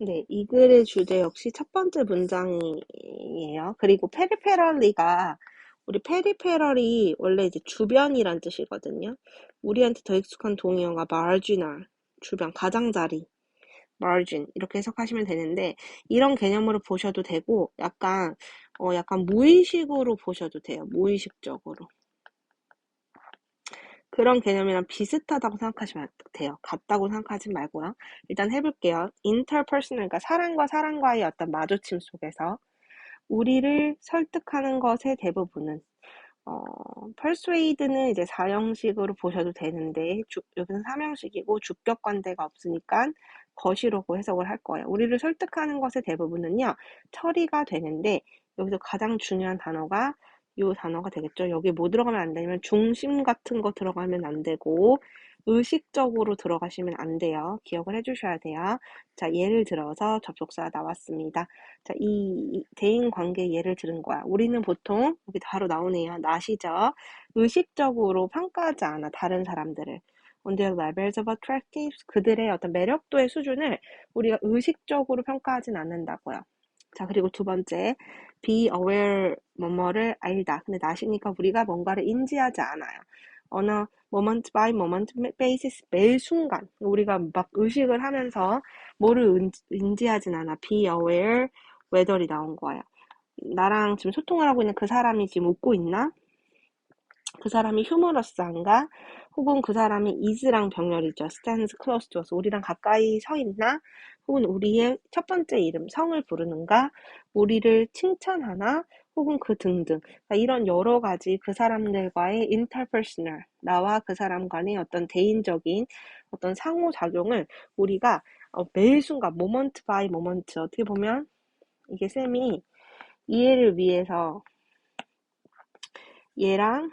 네, 이 글의 주제 역시 첫 번째 문장이에요. 그리고 페리페럴리가 우리 페리페럴이 원래 이제 주변이란 뜻이거든요. 우리한테 더 익숙한 동의어가 marginal, 주변, 가장자리, margin 이렇게 해석하시면 되는데 이런 개념으로 보셔도 되고 약간 무의식으로 보셔도 돼요. 무의식적으로. 그런 개념이랑 비슷하다고 생각하시면 돼요. 같다고 생각하지 말고요. 일단 해볼게요. interpersonal, 그러니까 사람과 사람과의 어떤 마주침 속에서 우리를 설득하는 것의 대부분은 persuade는 이제 4형식으로 보셔도 되는데 여기는 3형식이고 주격 관대가 없으니까 것이라고 해석을 할 거예요. 우리를 설득하는 것의 대부분은요. 처리가 되는데 여기서 가장 중요한 단어가 요 단어가 되겠죠. 여기 뭐 들어가면 안 되냐면 중심 같은 거 들어가면 안 되고 의식적으로 들어가시면 안 돼요. 기억을 해주셔야 돼요. 자, 예를 들어서 접속사 나왔습니다. 자, 이 대인 관계 예를 들은 거야. 우리는 보통 여기 바로 나오네요. 나시죠. 의식적으로 평가하지 않아 다른 사람들을. On their levels of attractive, 그들의 어떤 매력도의 수준을 우리가 의식적으로 평가하진 않는다고요. 자, 그리고 두 번째, be aware 뭐뭐를 알다. 근데 나시니까 우리가 뭔가를 인지하지 않아요. 어느 moment by moment basis 매 순간 우리가 막 의식을 하면서 뭐를 인지하진 않아. be aware whether이 나온 거예요. 나랑 지금 소통을 하고 있는 그 사람이 지금 웃고 있나? 그 사람이 휴머러스한가? 혹은 그 사람이 is랑 병렬이죠. stands close to us. 우리랑 가까이 서 있나? 혹은 우리의 첫 번째 이름, 성을 부르는가? 우리를 칭찬하나? 혹은 그 등등. 그러니까 이런 여러 가지 그 사람들과의 interpersonal, 나와 그 사람 간의 어떤 대인적인 어떤 상호작용을 우리가 매 순간, moment by moment, 어떻게 보면 이게 쌤이 이해를 위해서 얘랑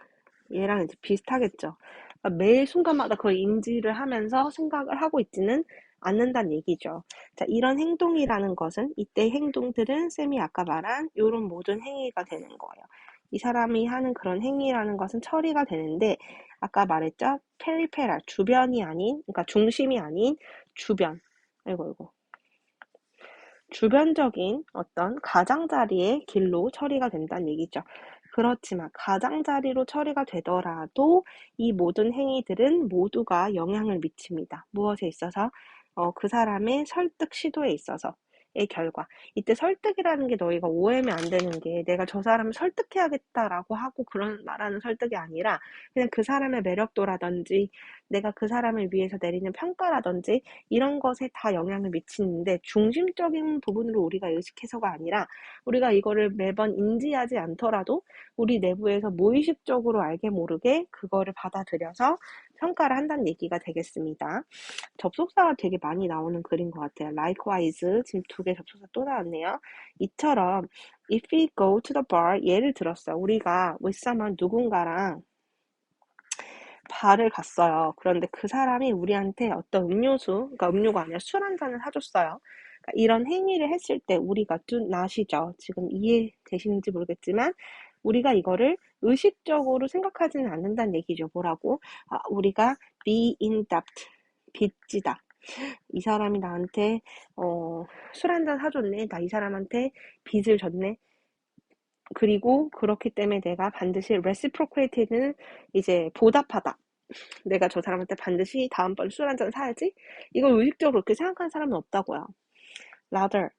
이제 비슷하겠죠. 그러니까 매 순간마다 그걸 인지를 하면서 생각을 하고 있지는 않는다는 얘기죠. 자, 이런 행동이라는 것은 이때 행동들은 쌤이 아까 말한 이런 모든 행위가 되는 거예요. 이 사람이 하는 그런 행위라는 것은 처리가 되는데 아까 말했죠? 페리페랄, 주변이 아닌, 그러니까 중심이 아닌 주변. 아이고. 주변적인 어떤 가장자리의 길로 처리가 된다는 얘기죠. 그렇지만 가장자리로 처리가 되더라도 이 모든 행위들은 모두가 영향을 미칩니다. 무엇에 있어서? 그 사람의 설득 시도에 있어서의 결과. 이때 설득이라는 게 너희가 오해하면 안 되는 게 내가 저 사람을 설득해야겠다라고 하고 그런 말하는 설득이 아니라 그냥 그 사람의 매력도라든지 내가 그 사람을 위해서 내리는 평가라든지 이런 것에 다 영향을 미치는데 중심적인 부분으로 우리가 의식해서가 아니라 우리가 이거를 매번 인지하지 않더라도 우리 내부에서 무의식적으로 알게 모르게 그거를 받아들여서 평가를 한다는 얘기가 되겠습니다. 접속사가 되게 많이 나오는 글인 것 같아요. Likewise, 지금 두 개 접속사 또 나왔네요. 이처럼 if we go to the bar, 예를 들었어요. 우리가 with someone 누군가랑 바를 갔어요. 그런데 그 사람이 우리한테 어떤 음료수, 그러니까 음료가 아니라 술 한 잔을 사줬어요. 그러니까 이런 행위를 했을 때 우리가 좀 나시죠? 지금 이해되시는지 모르겠지만 우리가 이거를 의식적으로 생각하지는 않는다는 얘기죠. 뭐라고? 우리가 be in debt, 빚지다. 이 사람이 나한테 술 한 잔 사줬네. 나 이 사람한테 빚을 졌네. 그리고 그렇기 때문에 내가 반드시 reciprocated는 이제 보답하다. 내가 저 사람한테 반드시 다음번 술 한 잔 사야지? 이걸 의식적으로 그렇게 생각하는 사람은 없다고요. rather,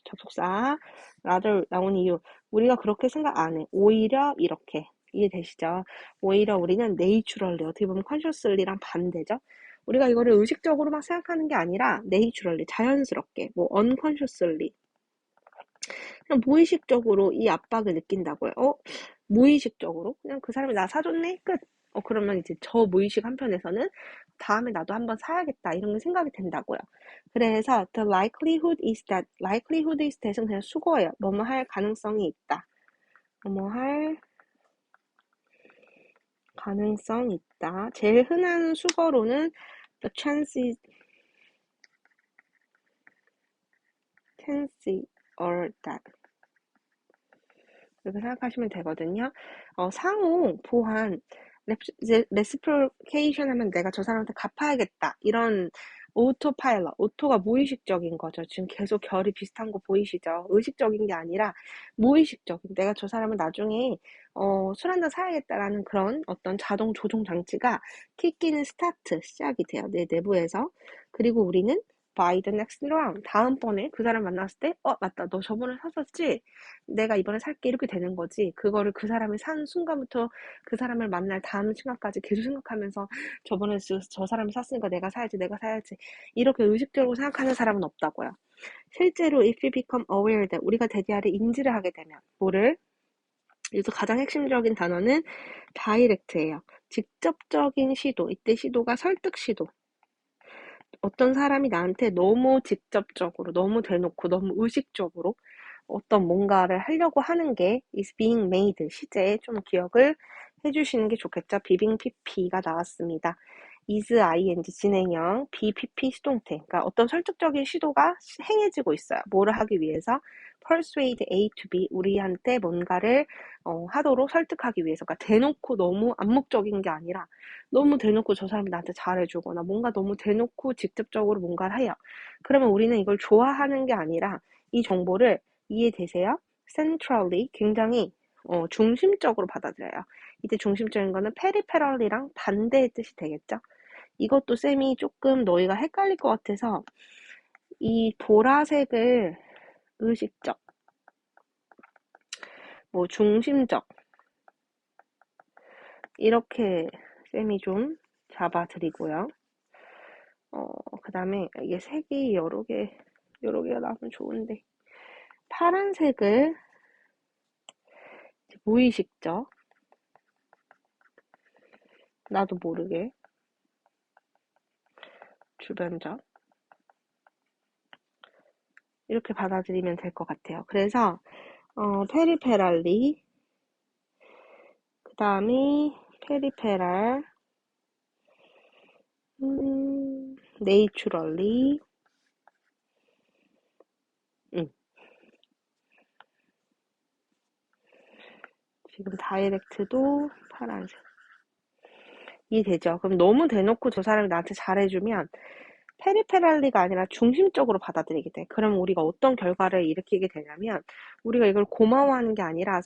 접속사 rather 나온 이유. 우리가 그렇게 생각 안 해. 오히려 이렇게. 이해되시죠? 오히려 우리는 naturally, 어떻게 보면 consciously랑 반대죠? 우리가 이거를 의식적으로 막 생각하는 게 아니라 naturally, 자연스럽게, 뭐 unconsciously, 그냥 무의식적으로 이 압박을 느낀다고요. 무의식적으로 그냥 그 사람이 나 사줬네 끝. 그러면 이제 저 무의식 한편에서는 다음에 나도 한번 사야겠다 이런 게 생각이 된다고요. 그래서 the likelihood is that은 그냥 수거예요. 뭐뭐 할 가능성이 있다. 뭐뭐 할 가능성이 있다. 제일 흔한 수거로는 the chance or that 이렇게 생각하시면 되거든요. 상호 보완 레시프리케이션 하면 내가 저 사람한테 갚아야겠다 이런 오토파일럿, 오토가 무의식적인 거죠. 지금 계속 결이 비슷한 거 보이시죠? 의식적인 게 아니라 무의식적인, 내가 저 사람을 나중에 술 한잔 사야겠다라는 그런 어떤 자동 조종 장치가 킥기는 스타트, 시작이 돼요. 내 내부에서. 그리고 우리는 by the next round, 다음번에 그 사람 만났을 때 맞다, 너 저번에 샀었지? 내가 이번에 살게, 이렇게 되는 거지. 그거를 그 사람이 산 순간부터 그 사람을 만날 다음 순간까지 계속 생각하면서 저번에 저 사람이 샀으니까 내가 사야지, 내가 사야지, 이렇게 의식적으로 생각하는 사람은 없다고요. 실제로 if you become aware that, 우리가 대디아를 인지를 하게 되면, 뭐를, 여기서 가장 핵심적인 단어는 direct예요. 직접적인 시도, 이때 시도가 설득 시도. 어떤 사람이 나한테 너무 직접적으로, 너무 대놓고, 너무 의식적으로 어떤 뭔가를 하려고 하는 게 is being made, 시제에 좀 기억을 해주시는 게 좋겠죠. 비빙 PP가 나왔습니다. is ing 진행형, be PP 수동태. 그러니까 어떤 설득적인 시도가 행해지고 있어요. 뭐를 하기 위해서? persuade A to B, 우리한테 뭔가를 하도록 설득하기 위해서. 그러니까 대놓고 너무 암묵적인 게 아니라 너무 대놓고 저 사람이 나한테 잘해주거나 뭔가 너무 대놓고 직접적으로 뭔가를 해요. 그러면 우리는 이걸 좋아하는 게 아니라 이 정보를, 이해되세요? centrally, 굉장히 중심적으로 받아들여요. 이때 중심적인 거는 peripheral이랑 반대의 뜻이 되겠죠? 이것도 쌤이 조금 너희가 헷갈릴 것 같아서 이 보라색을 의식적, 뭐 중심적, 이렇게 쌤이 좀 잡아드리고요. 그 다음에 이게 색이 여러 개가 나오면 좋은데, 파란색을 무의식적, 나도 모르게 주변적, 이렇게 받아들이면 될 것 같아요. 그래서 페리페랄리, 그 다음에 페리페랄, 네이추럴리, 지금 다이렉트도 파란색. 이해되죠? 그럼 너무 대놓고 저 사람이 나한테 잘해주면 페리페랄리가 아니라 중심적으로 받아들이게 돼. 그럼 우리가 어떤 결과를 일으키게 되냐면, 우리가 이걸 고마워하는 게 아니라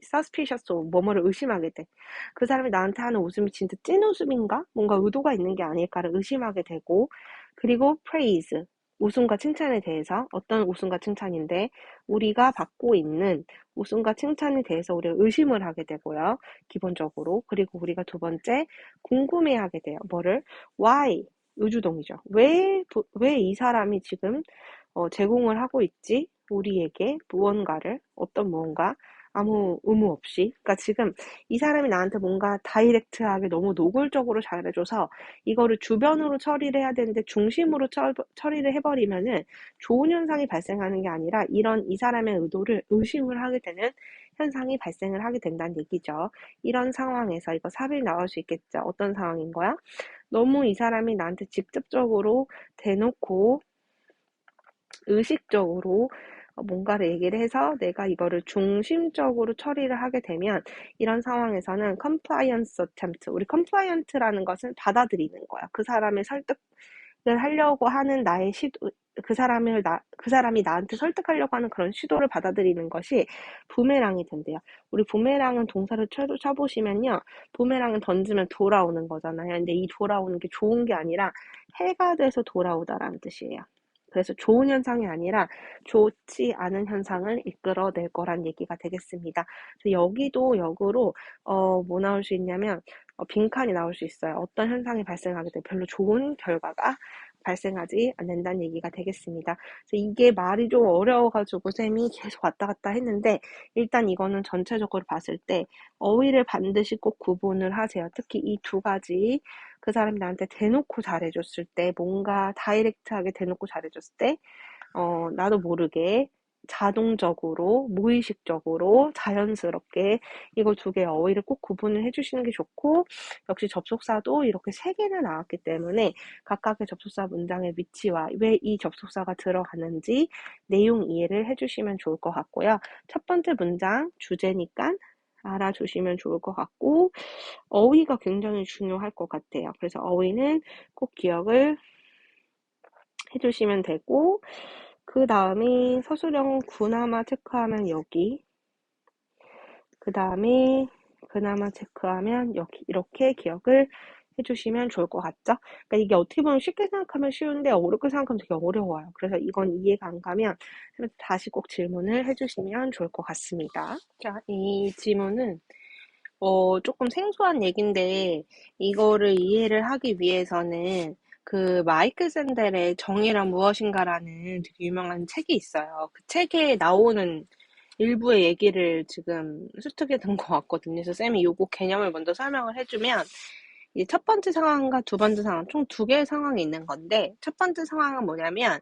suspicious, 뭐뭐를 의심하게 돼. 그 사람이 나한테 하는 웃음이 진짜 찐 웃음인가? 뭔가 의도가 있는 게 아닐까를 의심하게 되고, 그리고 praise, 웃음과 칭찬에 대해서, 어떤 웃음과 칭찬인데 우리가 받고 있는 웃음과 칭찬에 대해서 우리가 의심을 하게 되고요. 기본적으로. 그리고 우리가 두 번째, 궁금해하게 돼요. 뭐를? why? 의주동이죠. 왜 이 사람이 지금 제공을 하고 있지? 우리에게 무언가를, 어떤 무언가, 아무 의무 없이. 그러니까 지금 이 사람이 나한테 뭔가 다이렉트하게 너무 노골적으로 잘해줘서 이거를 주변으로 처리를 해야 되는데 중심으로 처리를 해버리면은 좋은 현상이 발생하는 게 아니라 이런 이 사람의 의도를 의심을 하게 되는 현상이 발생을 하게 된다는 얘기죠. 이런 상황에서 이거 삽입 나올 수 있겠죠. 어떤 상황인 거야? 너무 이 사람이 나한테 직접적으로 대놓고 의식적으로 뭔가를 얘기를 해서 내가 이거를 중심적으로 처리를 하게 되면, 이런 상황에서는 compliance attempt, 우리 compliant라는 것은 받아들이는 거야. 그 사람의 설득을 하려고 하는 나의 시도, 그 사람이 나한테 설득하려고 하는 그런 시도를 받아들이는 것이 부메랑이 된대요. 우리 부메랑은 동사를 쳐보시면요, 부메랑은 던지면 돌아오는 거잖아요. 근데 이 돌아오는 게 좋은 게 아니라 해가 돼서 돌아오다라는 뜻이에요. 그래서 좋은 현상이 아니라 좋지 않은 현상을 이끌어낼 거란 얘기가 되겠습니다. 그래서 여기도 역으로 뭐 나올 수 있냐면 빈칸이 나올 수 있어요. 어떤 현상이 발생하게 되면 별로 좋은 결과가 발생하지 않는다는 얘기가 되겠습니다. 그래서 이게 말이 좀 어려워가지고 쌤이 계속 왔다 갔다 했는데, 일단 이거는 전체적으로 봤을 때 어휘를 반드시 꼭 구분을 하세요. 특히 이 두 가지, 그 사람이 나한테 대놓고 잘해줬을 때, 뭔가 다이렉트하게 대놓고 잘해줬을 때 나도 모르게 자동적으로, 무의식적으로, 자연스럽게 이거 두 개의 어휘를 꼭 구분을 해주시는 게 좋고, 역시 접속사도 이렇게 세 개나 나왔기 때문에 각각의 접속사 문장의 위치와 왜 이 접속사가 들어가는지 내용 이해를 해주시면 좋을 것 같고요. 첫 번째 문장 주제니까 알아주시면 좋을 것 같고, 어휘가 굉장히 중요할 것 같아요. 그래서 어휘는 꼭 기억을 해주시면 되고, 그 다음에 서술형 구나마 체크하면 여기, 그 다음에 그나마 체크하면 여기 이렇게 기억을 해주시면 좋을 것 같죠? 그러니까 이게 어떻게 보면 쉽게 생각하면 쉬운데 어렵게 생각하면 되게 어려워요. 그래서 이건 이해가 안 가면 다시 꼭 질문을 해주시면 좋을 것 같습니다. 자, 이 지문은 조금 생소한 얘긴데 이거를 이해를 하기 위해서는 그 마이클 샌델의 정의란 무엇인가라는 되게 유명한 책이 있어요. 그 책에 나오는 일부의 얘기를 지금 수특에 든 것 같거든요. 그래서 쌤이 요거 개념을 먼저 설명을 해주면 이제 첫 번째 상황과 두 번째 상황, 총 두 개의 상황이 있는 건데 첫 번째 상황은 뭐냐면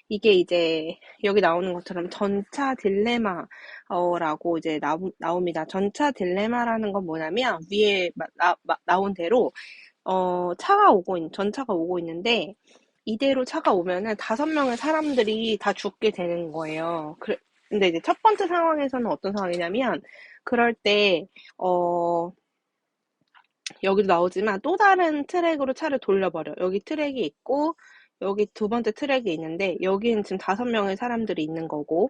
이게 이제 여기 나오는 것처럼 전차 딜레마라고 이제 나옵니다. 전차 딜레마라는 건 뭐냐면 위에 나온 대로 전차가 오고 있는데 이대로 차가 오면은 5명의 사람들이 다 죽게 되는 거예요. 근데 이제 첫 번째 상황에서는 어떤 상황이냐면 그럴 때 여기도 나오지만 또 다른 트랙으로 차를 돌려버려. 여기 트랙이 있고 여기 두 번째 트랙이 있는데 여기는 지금 5명의 사람들이 있는 거고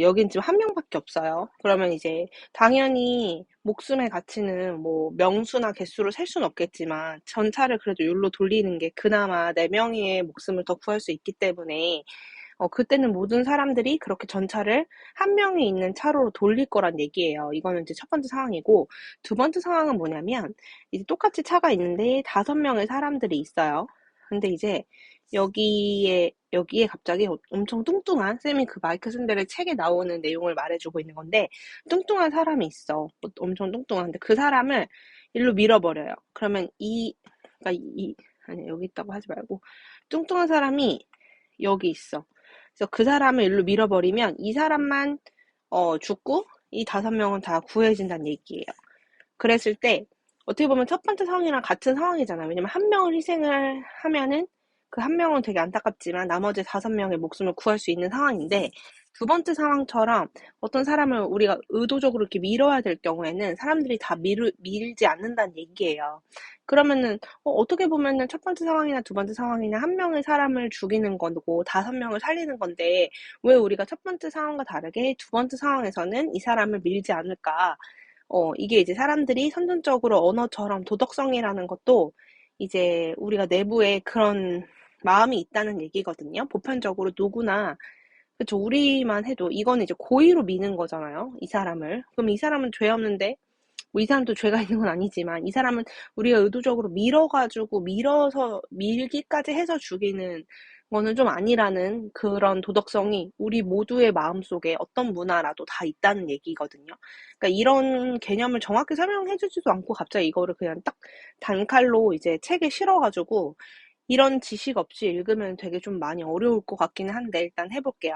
여긴 지금 한 명밖에 없어요. 그러면 이제 당연히 목숨의 가치는 뭐 명수나 개수로 셀 수는 없겠지만 전차를 그래도 율로 돌리는 게 그나마 4명의 목숨을 더 구할 수 있기 때문에 그때는 모든 사람들이 그렇게 전차를 한 명이 있는 차로로 돌릴 거란 얘기예요. 이거는 이제 첫 번째 상황이고, 두 번째 상황은 뭐냐면, 이제 똑같이 차가 있는데 5명의 사람들이 있어요. 근데 이제 여기에 갑자기 엄청 뚱뚱한, 쌤이 그 마이크 샌델의 책에 나오는 내용을 말해주고 있는 건데, 뚱뚱한 사람이 있어. 엄청 뚱뚱한데, 그 사람을 일로 밀어버려요. 그러면 그러니까 아니, 여기 있다고 하지 말고, 뚱뚱한 사람이 여기 있어. 그래서 그 사람을 일로 밀어버리면 이 사람만 죽고 이 5명은 다 구해진다는 얘기예요. 그랬을 때 어떻게 보면 첫 번째 상황이랑 같은 상황이잖아요. 왜냐면 한 명을 희생을 하면은 그 한 명은 되게 안타깝지만 나머지 5명의 목숨을 구할 수 있는 상황인데 두 번째 상황처럼 어떤 사람을 우리가 의도적으로 이렇게 밀어야 될 경우에는 사람들이 다 밀지 않는다는 얘기예요. 그러면은 어떻게 보면은 첫 번째 상황이나 두 번째 상황이나 한 명의 사람을 죽이는 거고 5명을 살리는 건데 왜 우리가 첫 번째 상황과 다르게 두 번째 상황에서는 이 사람을 밀지 않을까? 이게 이제 사람들이 선천적으로 언어처럼 도덕성이라는 것도 이제 우리가 내부에 그런 마음이 있다는 얘기거든요. 보편적으로 누구나, 그쵸, 우리만 해도 이거는 이제 고의로 미는 거잖아요. 이 사람을. 그럼 이 사람은 죄 없는데, 뭐 이 사람도 죄가 있는 건 아니지만, 이 사람은 우리가 의도적으로 밀어서, 밀기까지 해서 죽이는 거는 좀 아니라는 그런 도덕성이 우리 모두의 마음속에 어떤 문화라도 다 있다는 얘기거든요. 그러니까 이런 개념을 정확히 설명해주지도 않고 갑자기 이거를 그냥 딱 단칼로 이제 책에 실어가지고 이런 지식 없이 읽으면 되게 좀 많이 어려울 것 같기는 한데 일단 해볼게요.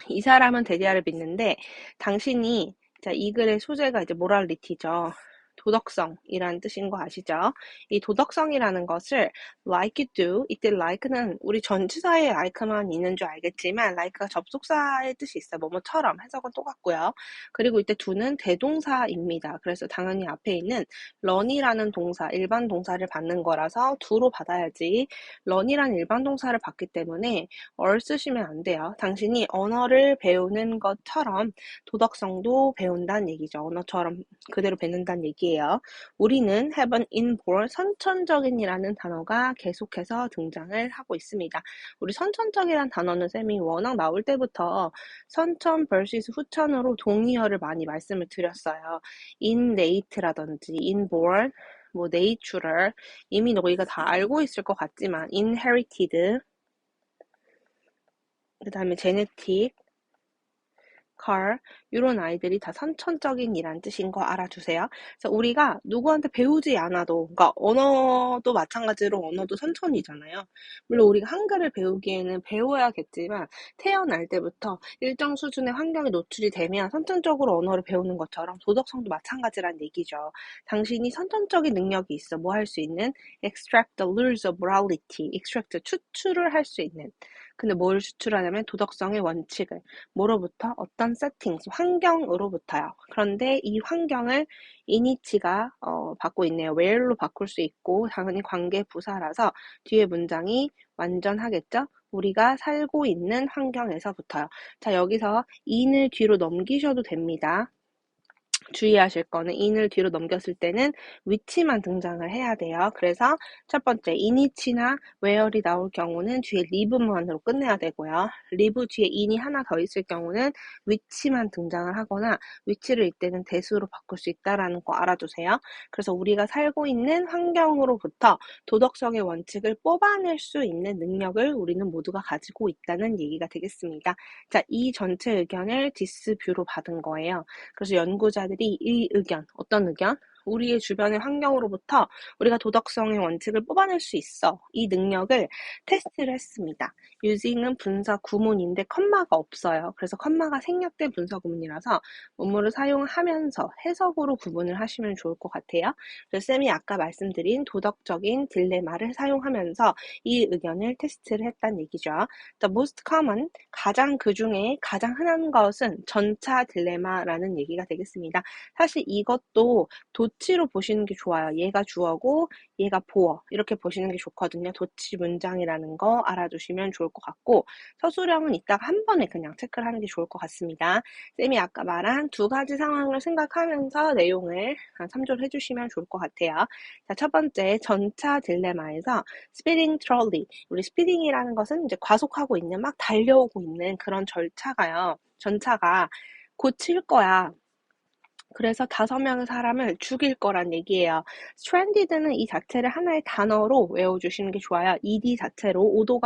이 사람은 대리아를 믿는데 당신이 이 글의 소재가 이제 모랄리티죠. 도덕성이라는 뜻인 거 아시죠? 이 도덕성이라는 것을 like you do, 이때 like는 우리 전치사에 like만 있는 줄 알겠지만 like가 접속사의 뜻이 있어요. 뭐뭐처럼 해석은 똑같고요. 그리고 이때 do는 대동사입니다. 그래서 당연히 앞에 있는 learn이라는 동사, 일반 동사를 받는 거라서 do로 받아야지 learn이라는 일반 동사를 받기 때문에 or 쓰시면 안 돼요. 당신이 언어를 배우는 것처럼 도덕성도 배운다는 얘기죠. 언어처럼 그대로 배운다는 얘기예요. 우리는 have an inborn 선천적인이라는 단어가 계속해서 등장을 하고 있습니다. 우리 선천적이라는 단어는 쌤이 워낙 나올 때부터 선천 vs 후천으로 동의어를 많이 말씀을 드렸어요. innate라든지 inborn, 뭐 natural, 이미 너희가 다 알고 있을 것 같지만 inherited, 그 다음에 genetic, car, 이런 아이들이 다 선천적인이란 뜻인 거 알아주세요. 그래서 우리가 누구한테 배우지 않아도, 그러니까 언어도 마찬가지로 언어도 선천이잖아요. 물론 우리가 한글을 배우기에는 배워야겠지만 태어날 때부터 일정 수준의 환경에 노출이 되면 선천적으로 언어를 배우는 것처럼 도덕성도 마찬가지란 얘기죠. 당신이 선천적인 능력이 있어. 뭐 할 수 있는? extract the rules of morality, extract 추출을 할 수 있는. 근데 뭘 추출하냐면 도덕성의 원칙을. 뭐로부터? 어떤 세팅, 환경으로부터요. 그런데 이 환경을 이니치가 받고 있네요. where로 바꿀 수 있고 당연히 관계 부사라서 뒤에 문장이 완전하겠죠? 우리가 살고 있는 환경에서부터요. 자, 여기서 in을 뒤로 넘기셔도 됩니다. 주의하실 거는 in을 뒤로 넘겼을 때는 which만 등장을 해야 돼요. 그래서 첫 번째 in이나 where이 나올 경우는 뒤에 live만으로 끝내야 되고요. live 뒤에 in이 하나 더 있을 경우는 which만 등장을 하거나 which를 이때는 대수로 바꿀 수 있다는 거 알아두세요. 그래서 우리가 살고 있는 환경으로부터 도덕성의 원칙을 뽑아낼 수 있는 능력을 우리는 모두가 가지고 있다는 얘기가 되겠습니다. 자, 이 전체 의견을 디스뷰로 받은 거예요. 그래서 연구자들이 이 의견, 어떤 의견? 우리의 주변의 환경으로부터 우리가 도덕성의 원칙을 뽑아낼 수 있어. 이 능력을 테스트를 했습니다. using은 분사 구문인데 컴마가 없어요. 그래서 컴마가 생략된 분사 구문이라서 문물을 사용하면서 해석으로 구분을 하시면 좋을 것 같아요. 그래서 쌤이 아까 말씀드린 도덕적인 딜레마를 사용하면서 이 의견을 테스트를 했다는 얘기죠. The most common, 가장 그 중에 가장 흔한 것은 전차 딜레마라는 얘기가 되겠습니다. 사실 이것도 도치로 보시는 게 좋아요. 얘가 주어고 얘가 보어 이렇게 보시는 게 좋거든요. 도치 문장이라는 거 알아두시면 좋을 것 같고 서술형은 이따가 한 번에 그냥 체크를 하는 게 좋을 것 같습니다. 쌤이 아까 말한 두 가지 상황을 생각하면서 내용을 참조를 해주시면 좋을 것 같아요. 자, 첫 번째 전차 딜레마에서 스피딩 트롤리, 우리 스피딩이라는 것은 이제 과속하고 있는 막 달려오고 있는 그런 전차가 고칠 거야. 그래서 5명의 사람을 죽일 거란 얘기예요. stranded는 이 자체를 하나의 단어로 외워주시는 게 좋아요. ed 자체로 오도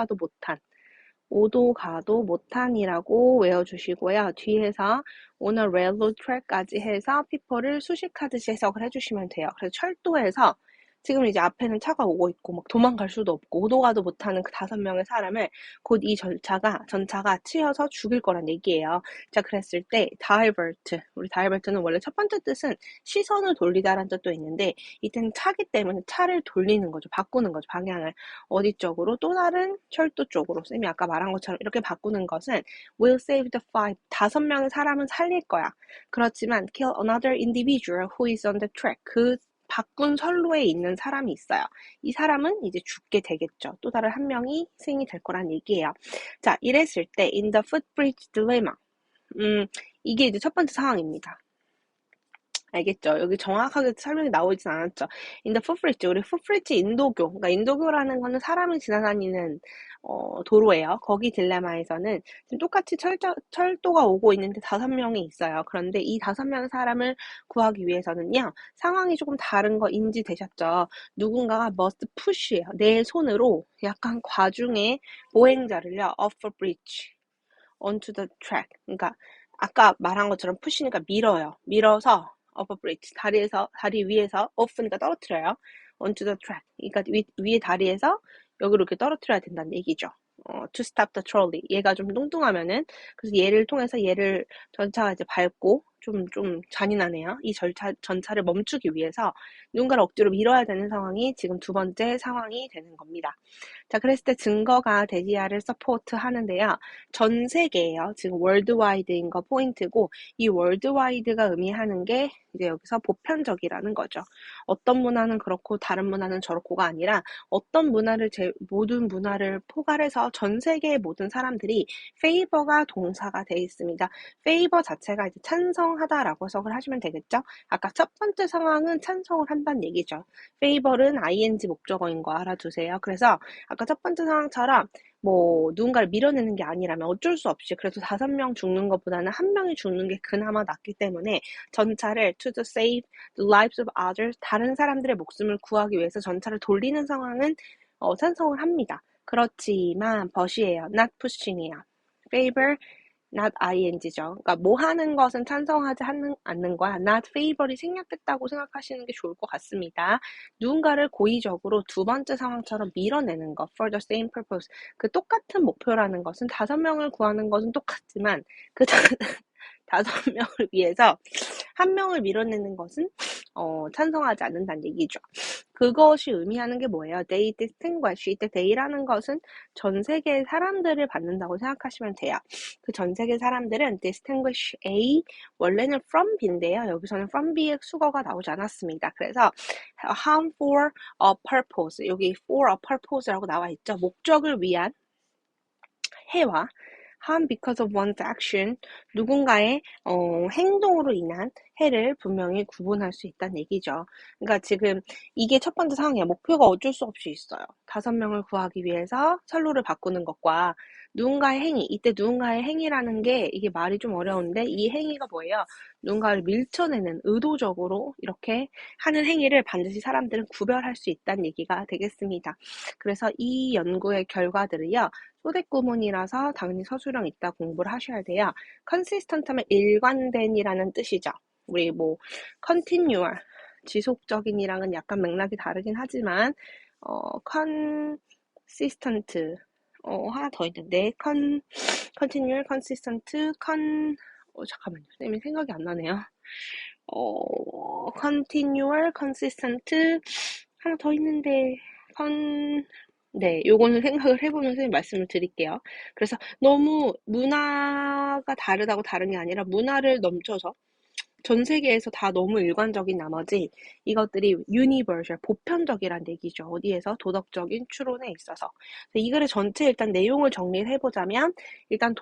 가도 못한이라고 외워주시고요. 뒤에서 on a railroad track까지 해서 people를 수식하듯이 해석을 해주시면 돼요. 그래서 철도에서 지금 이제 앞에는 차가 오고 있고 막 도망갈 수도 없고 오도 가도 못하는 그 5명의 사람을 곧 이 전차가 치여서 죽일 거란 얘기예요. 자, 그랬을 때 divert, 우리 divert는 원래 첫 번째 뜻은 시선을 돌리다라는 뜻도 있는데 이때는 차기 때문에 차를 돌리는 거죠. 바꾸는 거죠. 방향을. 어디 쪽으로? 또 다른 철도 쪽으로. 쌤이 아까 말한 것처럼 이렇게 바꾸는 것은 will save the 5명의 사람은 살릴 거야. 그렇지만 kill another individual who is on the track. 그 바꾼 선로에 있는 사람이 있어요. 이 사람은 이제 죽게 되겠죠. 또 다른 한 명이 희생이 될 거란 얘기예요. 자, 이랬을 때 in the footbridge dilemma. 이게 이제 첫 번째 상황입니다. 알겠죠? 여기 정확하게 설명이 나오진 않았죠. in the footbridge, 우리 footbridge 인도교. 그러니까 인도교라는 거는 사람이 지나다니는 도로예요. 거기 딜레마에서는 지금 똑같이 철도가 오고 있는데 5명이 있어요. 그런데 이 5명의 사람을 구하기 위해서는요. 상황이 조금 다른 거 인지되셨죠? 누군가가 must push예요. 내 손으로 약간 과중의 보행자를요. off a bridge, onto the track. 그러니까 아까 말한 것처럼 push니까 밀어요. 밀어서 off a bridge, 다리 위에서 off니까 떨어뜨려요. onto the track. 그러니까 위에 다리에서 여기로 이렇게 떨어뜨려야 된다는 얘기죠. to stop the trolley. 얘가 좀 뚱뚱하면은, 그래서 얘를 통해서 전차가 이제 밟고, 좀 잔인하네요. 이 전차를 멈추기 위해서 누군가를 억지로 밀어야 되는 상황이 지금 두 번째 상황이 되는 겁니다. 자, 그랬을 때 증거가 데디아를 서포트 하는데요. 전 세계예요. 지금 월드와이드인 거 포인트고, 이 월드와이드가 의미하는 게 이제 여기서 보편적이라는 거죠. 어떤 문화는 그렇고 다른 문화는 저렇고가 아니라 어떤 모든 문화를 포괄해서 전 세계의 모든 사람들이 favor가 동사가 돼 있습니다. favor 자체가 이제 찬성하다라고 해석을 하시면 되겠죠. 아까 첫 번째 상황은 찬성을 한다는 얘기죠. favor는 ing 목적어인 거 알아두세요. 그래서 아까 첫 번째 상황처럼 누군가를 밀어내는 게 아니라면 어쩔 수 없이 그래도 5명 죽는 것보다는 1명이 죽는 게 그나마 낫기 때문에 전차를 to save the lives of others, 다른 사람들의 목숨을 구하기 위해서 전차를 돌리는 상황은 찬성을 합니다. 그렇지만 but이에요. not pushing이에요. favor, not ing죠. 그러니까 하는 것은 찬성하지 않는 거야. not favor이 생략됐다고 생각하시는 게 좋을 것 같습니다. 누군가를 고의적으로 두 번째 상황처럼 밀어내는 것, for the same purpose. 그 똑같은 목표라는 것은 5명을 구하는 것은 똑같지만 그 5명을 위해서 1명을 밀어내는 것은 찬성하지 않는다는 얘기죠. 그것이 의미하는 게 뭐예요? They distinguish. 이때 they라는 것은 전 세계의 사람들을 받는다고 생각하시면 돼요. 그 전 세계 사람들은 distinguish A, 원래는 from B인데요. 여기서는 from B의 수거가 나오지 않았습니다. 그래서 harm for a purpose, 여기 for a purpose라고 나와 있죠. 목적을 위한 해와 harm because of one's action, 누군가의 행동으로 인한 해를 분명히 구분할 수 있다는 얘기죠. 그러니까 지금 이게 첫 번째 상황이야. 목표가 어쩔 수 없이 있어요. 5명을 구하기 위해서 선로를 바꾸는 것과 누군가의 행위, 이때 누군가의 행위라는 게 이게 말이 좀 어려운데 이 행위가 뭐예요? 누군가를 밀쳐내는 의도적으로 이렇게 하는 행위를 반드시 사람들은 구별할 수 있다는 얘기가 되겠습니다. 그래서 이 연구의 결과들을요. 소댓 구문이라서 당연히 서술형 이따 공부를 하셔야 돼요. consistent 하면 일관된이라는 뜻이죠. 우리 뭐 continual, 지속적인이랑은 약간 맥락이 다르긴 하지만 consistent 하나 더 있는데 continual, consistent, 잠깐만요. 선생님이 생각이 안 나네요. continual, consistent 하나 더 있는데 네, 요거는 생각을 해보면 선생님 말씀을 드릴게요. 그래서 너무 문화가 다르다고 다른 게 아니라 문화를 넘쳐서 전 세계에서 다 너무 일관적인 나머지 이것들이 universal, 보편적이란 얘기죠. 어디에서? 도덕적인 추론에 있어서. 이 글의 전체 일단 내용을 정리를 해보자면 일단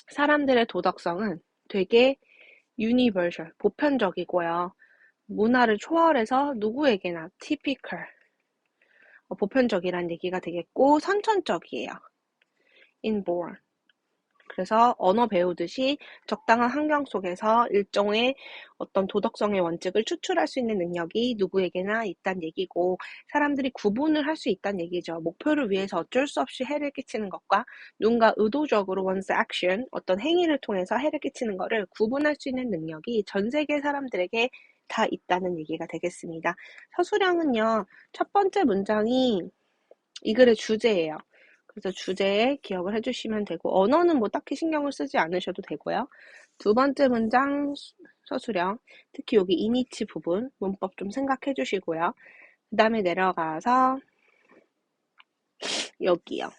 사람들의 도덕성은 되게 universal, 보편적이고요. 문화를 초월해서 누구에게나 typical, 보편적이란 얘기가 되겠고 선천적이에요. inborn. 그래서 언어 배우듯이 적당한 환경 속에서 일종의 어떤 도덕성의 원칙을 추출할 수 있는 능력이 누구에게나 있다는 얘기고 사람들이 구분을 할 수 있다는 얘기죠. 목표를 위해서 어쩔 수 없이 해를 끼치는 것과 누군가 의도적으로 one's action, 어떤 행위를 통해서 해를 끼치는 것을 구분할 수 있는 능력이 전 세계 사람들에게 다 있다는 얘기가 되겠습니다. 서술형은요. 첫 번째 문장이 이 글의 주제예요. 그래서 주제에 기억을 해주시면 되고 언어는 뭐 딱히 신경을 쓰지 않으셔도 되고요. 두 번째 문장 서술형, 특히 여기 이니치 부분 문법 좀 생각해 주시고요. 그 다음에 내려가서 여기요.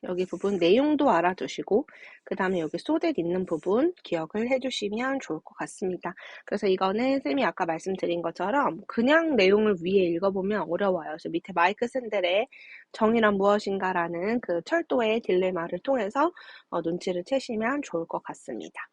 여기 부분 내용도 알아두시고 그 다음에 여기 소댓 있는 부분 기억을 해주시면 좋을 것 같습니다. 그래서 이거는 쌤이 아까 말씀드린 것처럼 그냥 내용을 위에 읽어보면 어려워요. 그래서 밑에 마이크 샌델의 정의란 무엇인가라는 그 철도의 딜레마를 통해서 눈치를 채시면 좋을 것 같습니다.